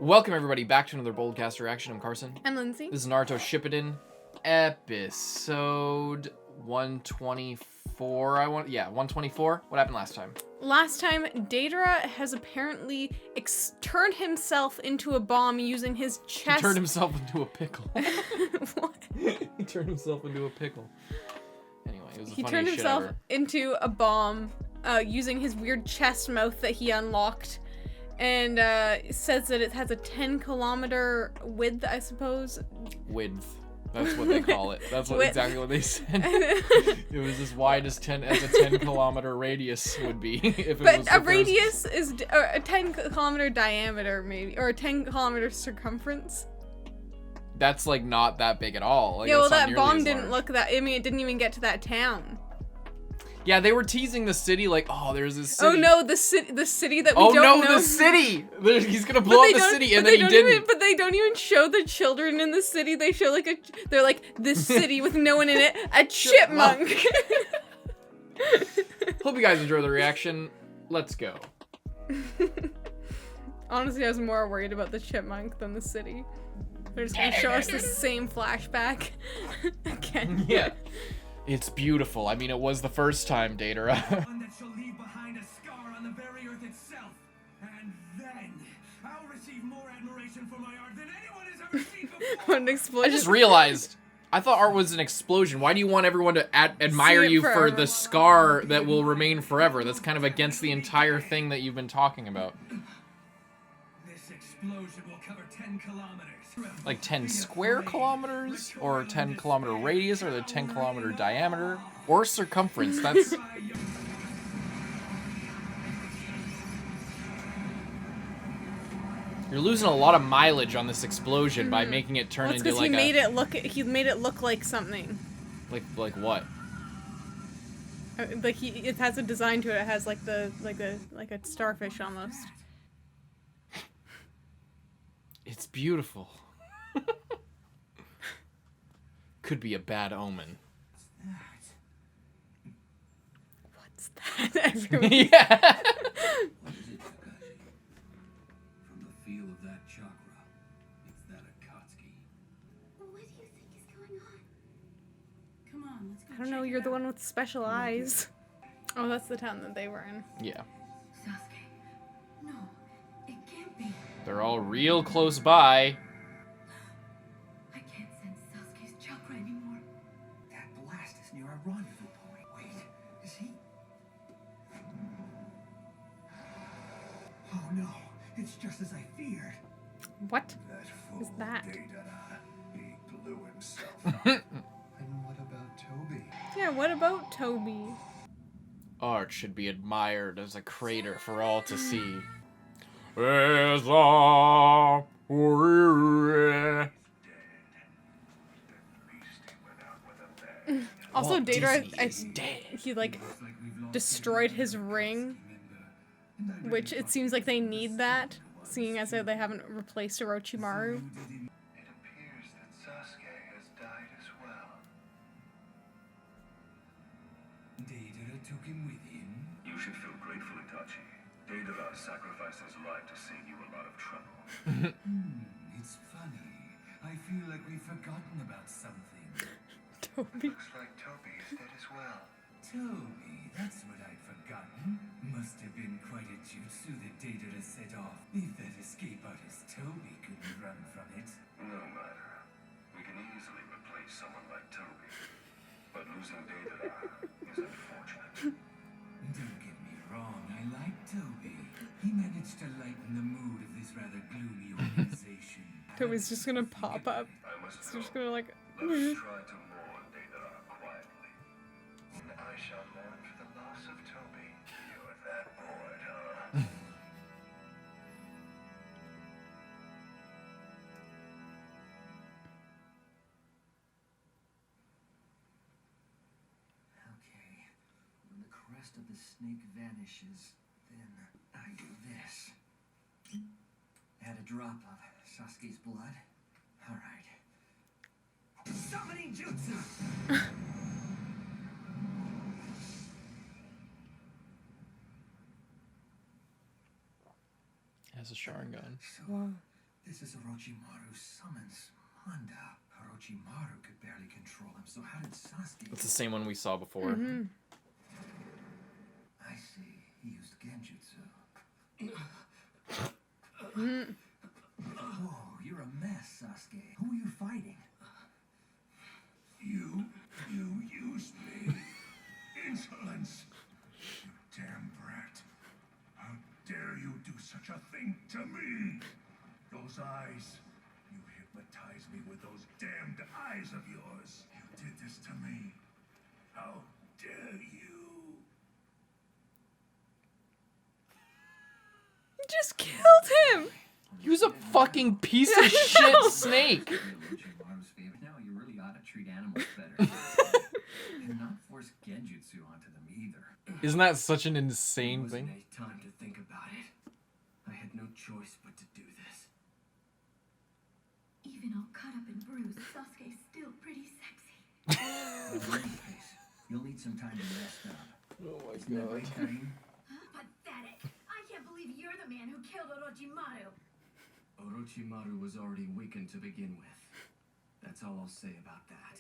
Welcome everybody back to another Boldcast reaction. I'm Carson. I'm Lindsay. This is Naruto Shippuden, episode 124. 124. What happened last time? Last time, Deidara has apparently turned himself into a bomb using his chest. He turned himself into a pickle. What? He turned himself into a pickle. Anyway, it was the He funniest turned shit himself ever. into a bomb using his weird chest mouth that he unlocked. And says that it has a 10-kilometer width, I suppose. Width. That's what they call it. That's exactly what they said. It was as wide as a 10-kilometer radius would be. If it was a radius is a 10-kilometer diameter, maybe, or a 10-kilometer circumference. That's like not that big at all. Like, yeah, well, that that bomb didn't look that. I mean, it didn't even get to that town. Yeah, they were teasing the city like, oh, there's this city. Oh no, the city that we don't know. Oh no, the city! He's gonna blow up the city, and then he didn't. But they don't even show the children in the city. They show they're like, this city with no one in it, a chipmunk. Hope you guys enjoy the reaction. Let's go. Honestly, I was more worried about the chipmunk than the city. They're just gonna show us the same flashback again. Yeah. It's beautiful. I mean, it was the first time, Deidara. One that shall leave behind a scar on the very earth itself. And then I'll receive more admiration for my art than anyone has ever seen before. An explosion. I just realized, I thought art was an explosion. Why do you want everyone to admire you for the scar that will remain forever? That's kind of against the entire thing that you've been talking about. This explosion will cover 10 kilometers. Like 10 square kilometers? Or 10-kilometer radius? Or the 10-kilometer diameter? Or circumference? That's... You're losing a lot of mileage on this explosion by making it turn into like he made it look like something. Like what? Like it has a design to it. It has like a starfish almost. It's beautiful. Could be a bad omen. What's that? Everyone. Yeah. What is it, Kakashi? From the feel of that chakra, it's that Akatsuki. What do you think is going on? Come on, let's go. I don't know. You're the one with special eyes. Oh, that's the town that they were in. Yeah. Sasuke. No, it can't be. They're all real close by. I can't sense Sasuke's chakra anymore. That blast is near our rendezvous point. Wait, is he? Oh no, it's just as I feared. What? That fool Is that? Deidara, he blew himself up. And what about Tobi? Yeah. What about Tobi? Art should be admired as a crater for all to see. Also, Walt Deidara, Disney is dead. he destroyed his ring, which it seems like they need that, seeing as though they haven't replaced Orochimaru. It appears that Sasuke has died as well. Deidara took him with him. You should feel grateful, Itachi. Deidara sacrificed his life to save you a lot of trouble. It's funny. I feel like we've forgotten about something. Tobi. Looks like Tobi is dead as well. Tobi, that's what I'd forgotten. Must have been quite a jutsu that Deidara set off. If that escape artist Tobi couldn't run from it. No matter. We can easily replace someone like Tobi. But losing Deidara is unfortunate. Don't get me wrong, I like Tobi. He managed to lighten the mood of this rather gloomy organization. Tobi's just gonna pop up. I must He's go. just gonna Let's try to mourn Deidara quietly. And I shall mourn for the loss of Tobi. You're that bored, huh? Okay, when the crest of the snake vanishes, then I do this. Add a drop of Sasuke's blood. Alright. Summoning jutsu! Has a Sharingan. So, Wow. This is Orochimaru's summons. Manda. Orochimaru could barely control him, so how did Sasuke... It's the same one we saw before. Mm-hmm. I see. He used genjutsu. Whoa, you're a mess, Sasuke. Who are you fighting? You used me. Insolence. You damn brat. How dare you do such a thing to me? Those eyes. You hypnotized me with those damned eyes of yours. You did this to me. How dare you? Just killed him. He was a fucking piece of shit snake. Orochimaru's favorite. Now you really ought to treat animals better. And not force genjutsu onto them either. Isn't that such an insane Wasn't thing? a time to think about it. I had no choice but to do this. Even all cut up and bruised, Sasuke's still pretty sexy. You'll need some time to rest up. Oh my Isn't that right, Karim? Pathetic! I can't believe you're the man who killed Orochimaru. Orochimaru was already weakened to begin with. That's all I'll say about that.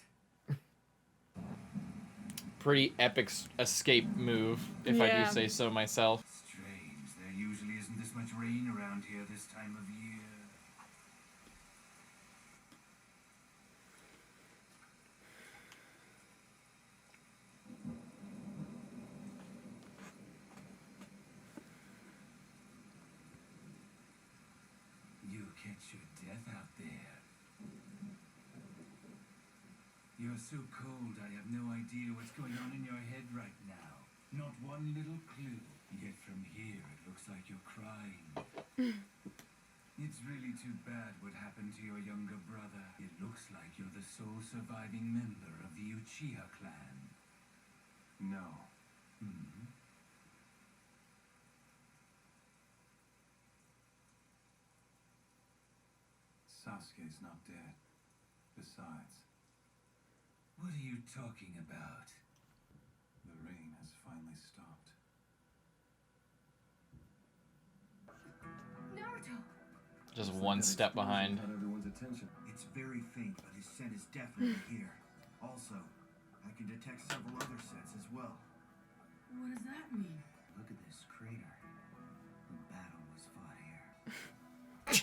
Pretty epic escape move, if I Yeah. do say so myself. Strange. There usually isn't this much rain around here this time of year. You catch your death out there. You're so cold, I have no idea what's going on in your head right now. Not one little clue. Yet from here, it looks like you're crying. It's really too bad what happened to your younger brother. It looks like you're the sole surviving member of the Uchiha clan. No. Hmm? Sasuke's not dead. Besides, what are you talking about? The rain has finally stopped. Naruto! Just one step behind. Got everyone's attention. It's very faint, but his scent is definitely here. Also, I can detect several other scents as well. What does that mean? Look at this crater. The battle was fought here.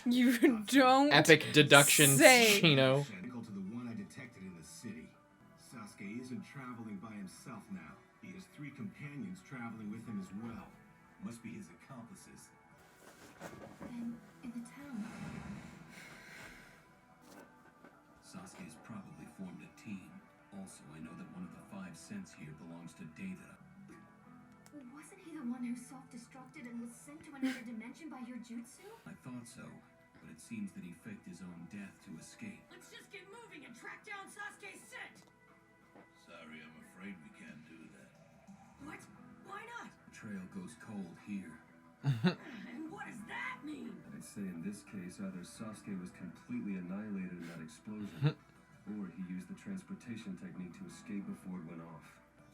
You don't Epic deduction, say. Chino. Identical to the one I detected in the city. Sasuke isn't traveling by himself now. He has 3 companions traveling with him as well. Must be his accomplices. Then, in the town. Sasuke's probably formed a team. Also, I know that one of the 5 scents here belongs to Deidara. Wasn't he the one who self-destructed and was sent to another dimension by your jutsu? I thought so, but it seems that he faked his own death to escape. Let's just get moving and track down Sasuke's scent! Sorry, I'm afraid we can't do that. What? Why not? The trail goes cold here. And what does that mean? I'd say in this case, either Sasuke was completely annihilated in that explosion, or he used the transportation technique to escape before it went off.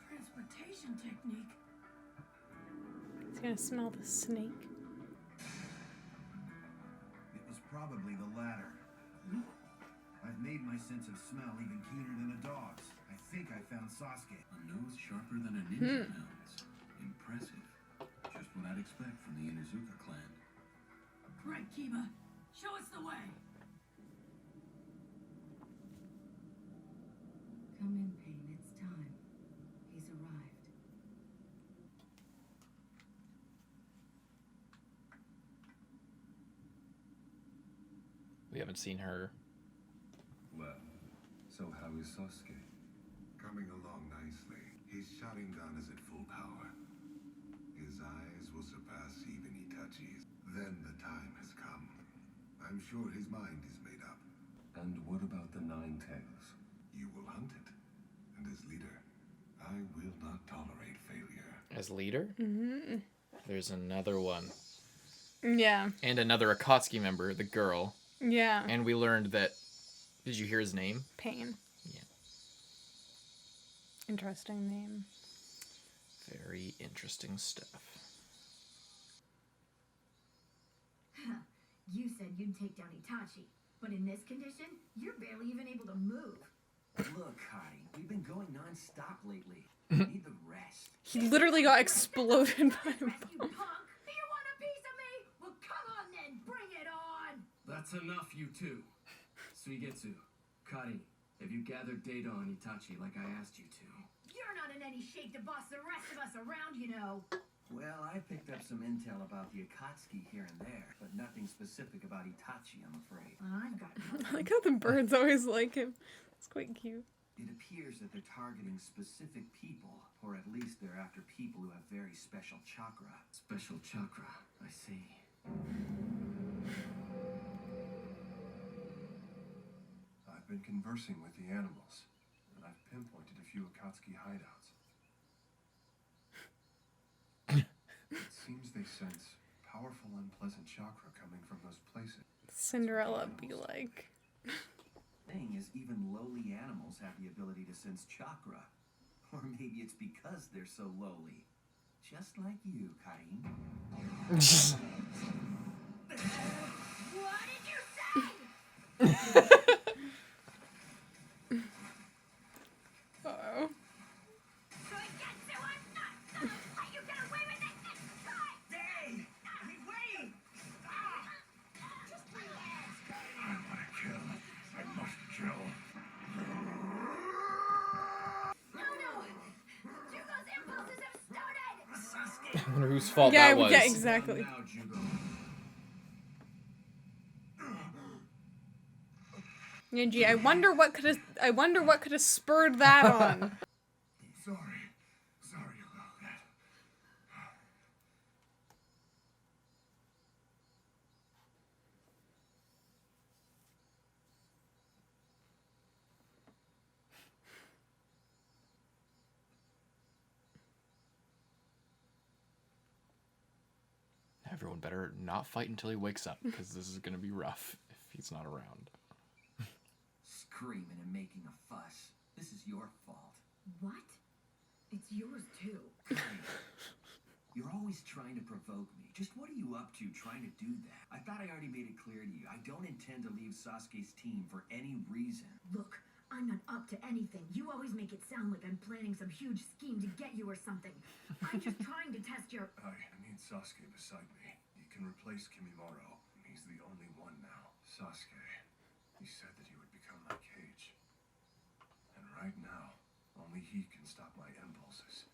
Transportation technique? He's gonna smell the snake. It was probably the latter. I've made my sense of smell even keener than a dog's. I think I found Sasuke. A nose sharper than a ninja mounds. Impressive. Just what I'd expect from the Inuzuka clan. Right, Kiba. Show us the way. Come in, Pain. It's time. He's arrived. We haven't seen her. Well, so how is Sasuke? Coming along nicely. His Sharingan is at full power. His eyes will surpass even Itachi's. Then the time has come. I'm sure his mind is made up. And what about the 9 tails? You will hunt it. And as leader, I will not tolerate failure. As leader? Mm-hmm. There's another one. Yeah. And another Akatsuki member, the girl. Yeah. And we learned that... Did you hear his name? Pain. Yeah. Interesting name. Very interesting stuff. You said you'd take down Itachi, but in this condition, you're barely even able to move. Look, Hottie, we've been going non-stop lately. We need the rest. He literally got exploded by a Rest, you punk! Do you want a piece of me? Well, come on then, bring it on! That's enough, you two. Suigetsu, Kari, have you gathered data on Itachi like I asked you to? You're not in any shape to boss the rest of us around, you know. Well, I picked up some intel about the Akatsuki here and there, but nothing specific about Itachi, I'm afraid. I've got I like how the birds always like him. It's quite cute. It appears that they're targeting specific people, or at least they're after people who have very special chakra. Special chakra, I see. I've been conversing with the animals, and I've pinpointed a few Akatsuki hideouts. It seems they sense powerful, unpleasant chakra coming from those places. Cinderella be like. Thing is, even lowly animals have the ability to sense chakra. Or maybe it's because they're so lowly. Just like you, Karin. What did you say? Uh-oh. Suigetsu, I'm not gonna let you get away with it this time! Hey! Wait! Just relax. I want to kill. I must kill. No! Jugo's impulses have started! Sasuke! I wonder whose fault Yeah, that was. yeah, exactly. Now, Jugo. Angie, I wonder what could have spurred that on. Sorry. Sorry about that. Everyone better not fight until he wakes up, because this is gonna be rough if he's not around. Screaming and making a fuss. This is your fault. What? It's yours too. You're always trying to provoke me. Just what are you up to trying to do that? I thought I already made it clear to you. I don't intend to leave Sasuke's team for any reason. Look, I'm not up to anything. You always make it sound like I'm planning some huge scheme to get you or something. I'm just trying to test your... I need Sasuke beside me. He can replace Kimimaro. He's the only one now. Sasuke, he said that he would become my cage. And right now, only he can stop my impulses.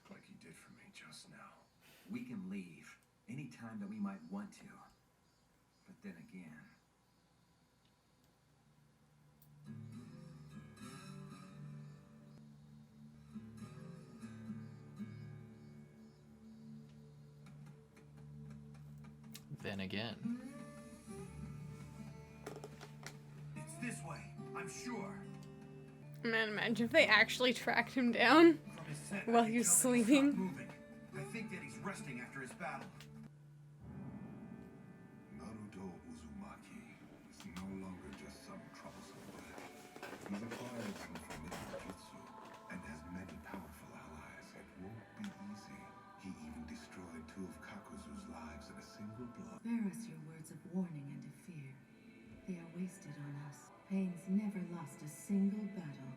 Like he did for me just now. We can leave any time that we might want to. But then again... Then again. It's this way, I'm sure. Man, imagine if they actually tracked him down From his scent, while I he can was tell that he's sleeping. not moving. I think that he's resting after his battle. Naruto Uzumaki is no longer just some troublesome bully. He's acquired some formidable jutsu and has many powerful allies. It won't be easy. He even destroyed 2 of Kakuzu's lives in a single blow. Spare us your words of warning and of fear. They are wasted on us. Pain's never lost a single battle.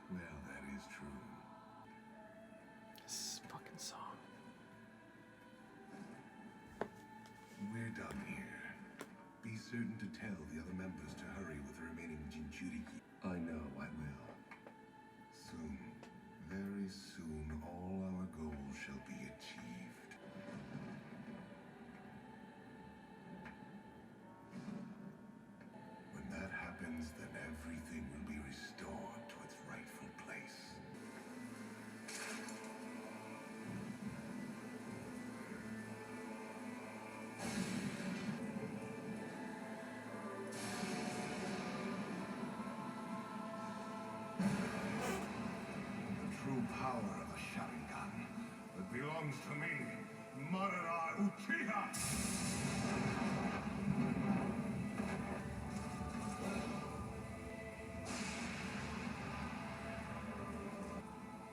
Well, that is true. This fucking song. We're done here. Be certain to tell the other members to hurry with the remaining Jinchuriki. I know, I will. Soon, very soon, all our goals shall be achieved. When that happens, then everything will be restored to its rightful place. The true power of the Sharingan that belongs to me, Madara Uchiha!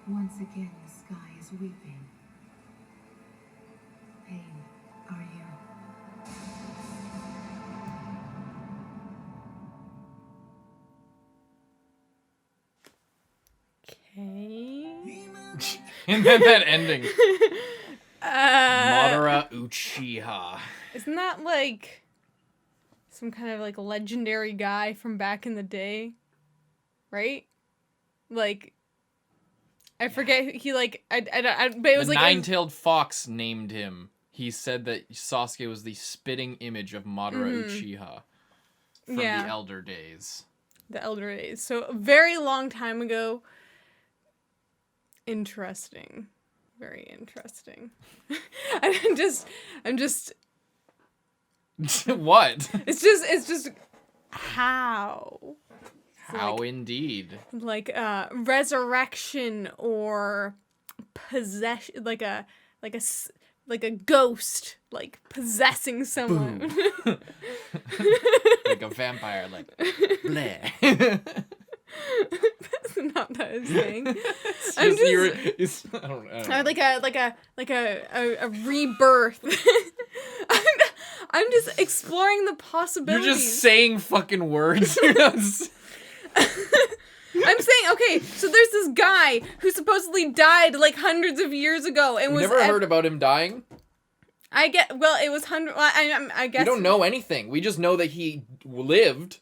Once again, the sky is weeping. Pain And then that ending. Madara Uchiha. Isn't that like some kind of like legendary guy from back in the day? Right? Like, I forget. He like but it was the like nine-tailed fox named him. He said that Sasuke was the spitting image of Madara Uchiha from the Elder Days. The Elder Days. So a very long time ago. Interesting. Very interesting. I'm just What? It's just how. How indeed. Like resurrection or possession, like a ghost, like possessing someone. Like a vampire, like bleh. That's not what I was saying. I don't know. Like a rebirth. I'm just exploring the possibilities. You're just saying fucking words. I'm saying, okay, so there's this guy who supposedly died like hundreds of years ago and was never heard about him dying. It was I guess we don't know anything. We just know that he lived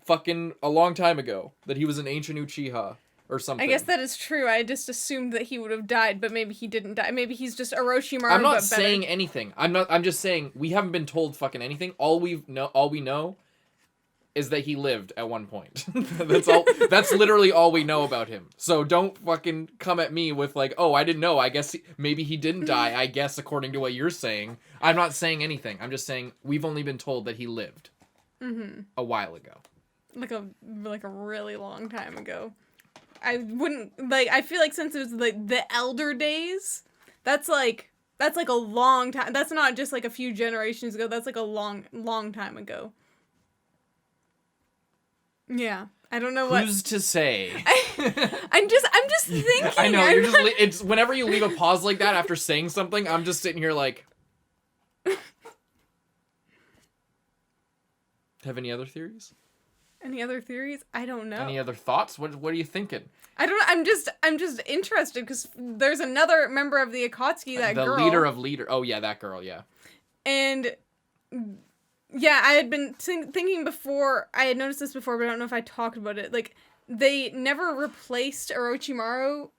fucking a long time ago. That he was an ancient Uchiha or something. I guess that is true. I just assumed that he would have died, but maybe he didn't die. Maybe he's just Orochimaru. I'm not saying anything. I'm just saying we haven't been told fucking anything. All we know is that he lived at one point. That's all. That's literally all we know about him. So don't fucking come at me with like, oh, I didn't know. I guess maybe he didn't die. I guess according to what you're saying. I'm not saying anything. I'm just saying we've only been told that he lived a while ago. Like a really long time ago. I wouldn't like. I feel like since it was like the Elder Days, that's like a long time. That's not just like a few generations ago. That's like a long time ago. Yeah, I don't know what. Who's to say? I'm just thinking. I know you're just. It's whenever you leave a pause like that after saying something, I'm just sitting here like. Have any other theories? Any other theories? I don't know. Any other thoughts? What are you thinking? I don't know. I'm just interested because there's another member of the Akatsuki, that girl. The leader. Oh yeah, that girl. Yeah. And. Yeah, I had been thinking before, I had noticed this before, but I don't know if I talked about it. Like, they never replaced Orochimaru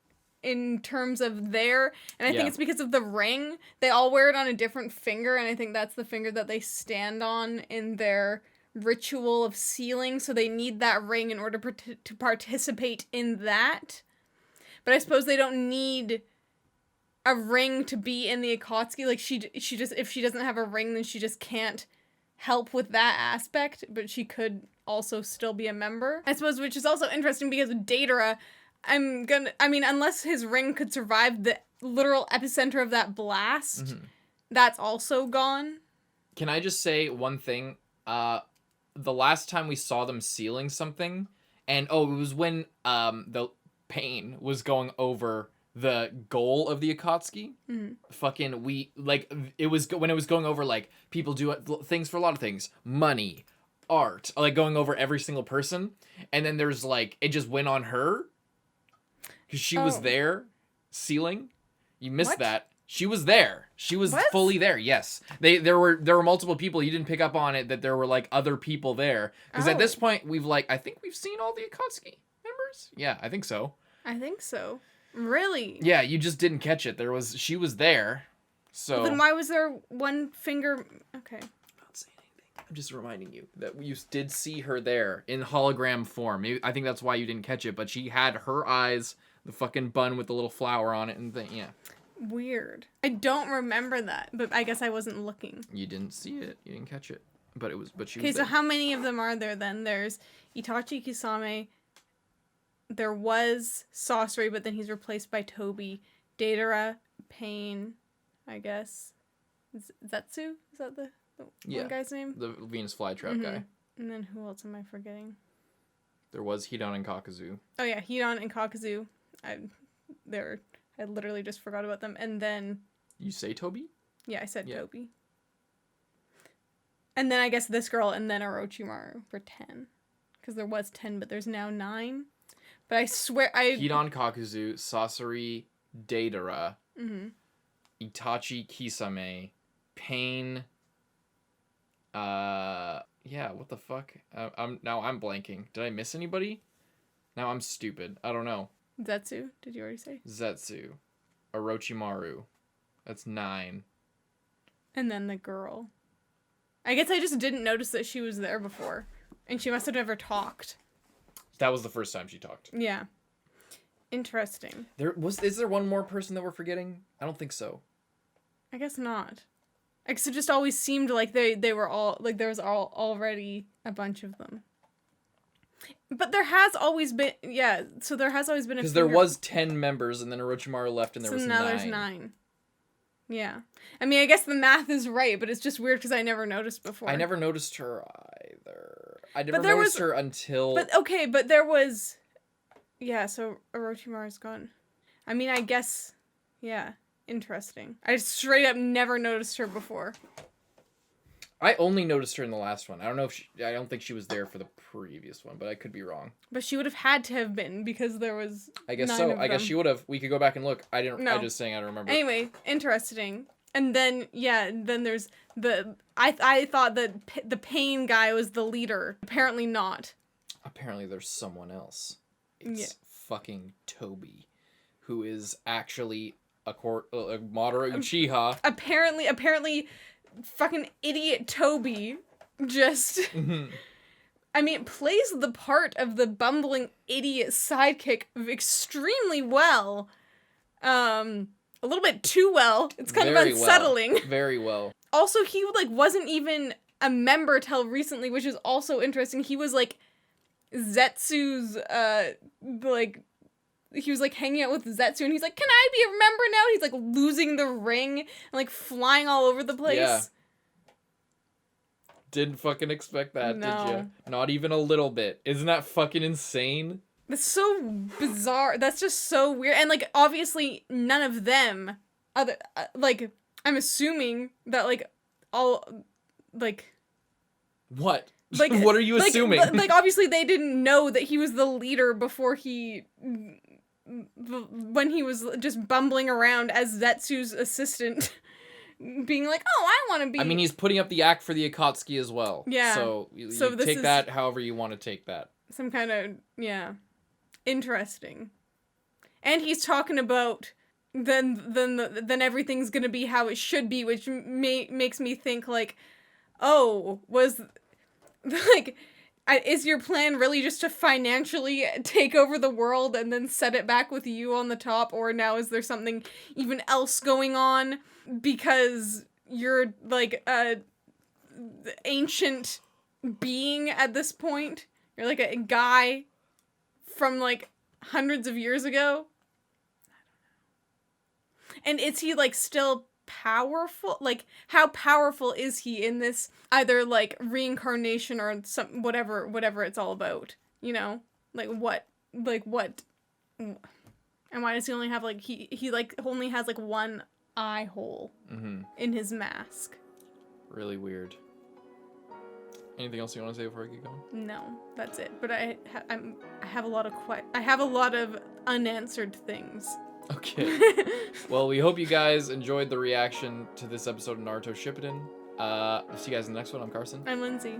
in terms of and I think it's because of the ring. They all wear it on a different finger, and I think that's the finger that they stand on in their ritual of sealing, so they need that ring in order to participate in that. But I suppose they don't need a ring to be in the Akatsuki. Like, she just, if she doesn't have a ring, then she just can't help with that aspect, but she could also still be a member, I suppose, which is also interesting because with Deidara, unless his ring could survive the literal epicenter of that blast, that's also gone. Can I just say one thing? The last time we saw them sealing something, and it was when the Pain was going over the goal of the Akatsuki. Fucking it was when it was going over like people do things for a lot of things, money, art, like going over every single person, and then there's like it just went on her because she was there sealing. You missed that. She was there. She was fully there. Yes, there were multiple people. You didn't pick up on it that there were like other people there because at this point I think we've seen all the Akatsuki members. Yeah, I think so. Really? Yeah, you just didn't catch it. She was there. So then why was there one finger? Okay. I'm not saying anything. I'm just reminding you that you did see her there in hologram form. I think that's why you didn't catch it, but she had her eyes, the fucking bun with the little flower on it and thing. Yeah. Weird. I don't remember that, but I guess I wasn't looking. You didn't see it. You didn't catch it. But she was there. Okay, so how many of them are there then? There's Itachi Kisame. There was Sasori, but then he's replaced by Tobi. Deidara, Pain, I guess. Zetsu? Is that the one guy's name? The Venus flytrap guy. And then who else am I forgetting? There was Hidan and Kakuzu. Oh yeah, Hidan and Kakuzu. I literally just forgot about them. And then... You say Tobi? Yeah, I said Tobi. And then I guess this girl, and then Orochimaru for 10. Because there was 10, but there's now 9. But I swear Hidan, Kakuzu, Sasori, Deidara, Mm-hmm. Itachi Kisame, Pain. Yeah, what the fuck? I'm blanking. Did I miss anybody? Now I'm stupid. I don't know. Zetsu, did you already say? Zetsu, Orochimaru. That's 9. And then the girl. I guess I just didn't notice that she was there before. And she must have never talked. That was the first time she talked. Yeah. Interesting. Is there one more person that we're forgetting? I don't think so. I guess not. I guess it just always seemed like they were all, like there was already a bunch of them. But there has always been, yeah, so there has always been a Because there was 10 members and then Orochimaru left and there was 9. So now there's 9. Yeah. I mean, I guess the math is right, but it's just weird because I never noticed before. I never noticed her either. I never noticed her until... But, okay, but there was... Yeah, so Orochimaru's gone. I mean, I guess... Yeah, interesting. I straight up never noticed her before. I only noticed her in the last one. I don't know if I don't think she was there for the previous one, but I could be wrong. But she would have had to have been because there was I guess 9 so. of I guess them. she would have. We could go back and look. I didn't. No. I'm just saying I don't remember. Anyway, interesting. And then, yeah, then there's the... I thought that the Pain guy was the leader. Apparently not. Apparently there's someone else. It's fucking Tobi, who is actually a Madara Uchiha. Apparently, fucking idiot Tobi just... I mean, plays the part of the bumbling idiot sidekick extremely well. A little bit too well. It's kind of unsettling. Well. Very well. Also, he wasn't even a member till recently, which is also interesting. He was Zetsu's he was hanging out with Zetsu and he's like, "Can I be a member now?" He's losing the ring and flying all over the place. Yeah. Didn't fucking expect that, No. did you? Not even a little bit. Isn't that fucking insane? That's so bizarre. That's just so weird. And obviously none of them I'm assuming that all what? What are you assuming? Obviously they didn't know that he was the leader before when he was just bumbling around as Zetsu's assistant, being like, "Oh, I want to be..." I mean, he's putting up the act for the Akatsuki as well. Yeah. So you this take is that however you want to take that. some kind of, interesting. And he's talking about then everything's gonna be how it should be, which makes me think is your plan really just to financially take over the world and then set it back with you on the top? Or now is there something even else going on because you're a ancient being at this point? You're a guy from hundreds of years ago? I don't know. And is he still powerful? How powerful is he in this either reincarnation or some whatever it's all about, what and why does he only have he only has one eye hole in his mask? Really weird. Anything else you want to say before I get going? No, that's it. But I have a lot of unanswered things. Okay. Well, we hope you guys enjoyed the reaction to this episode of Naruto Shippuden. See you guys in the next one. I'm Carson. I'm Lindsay.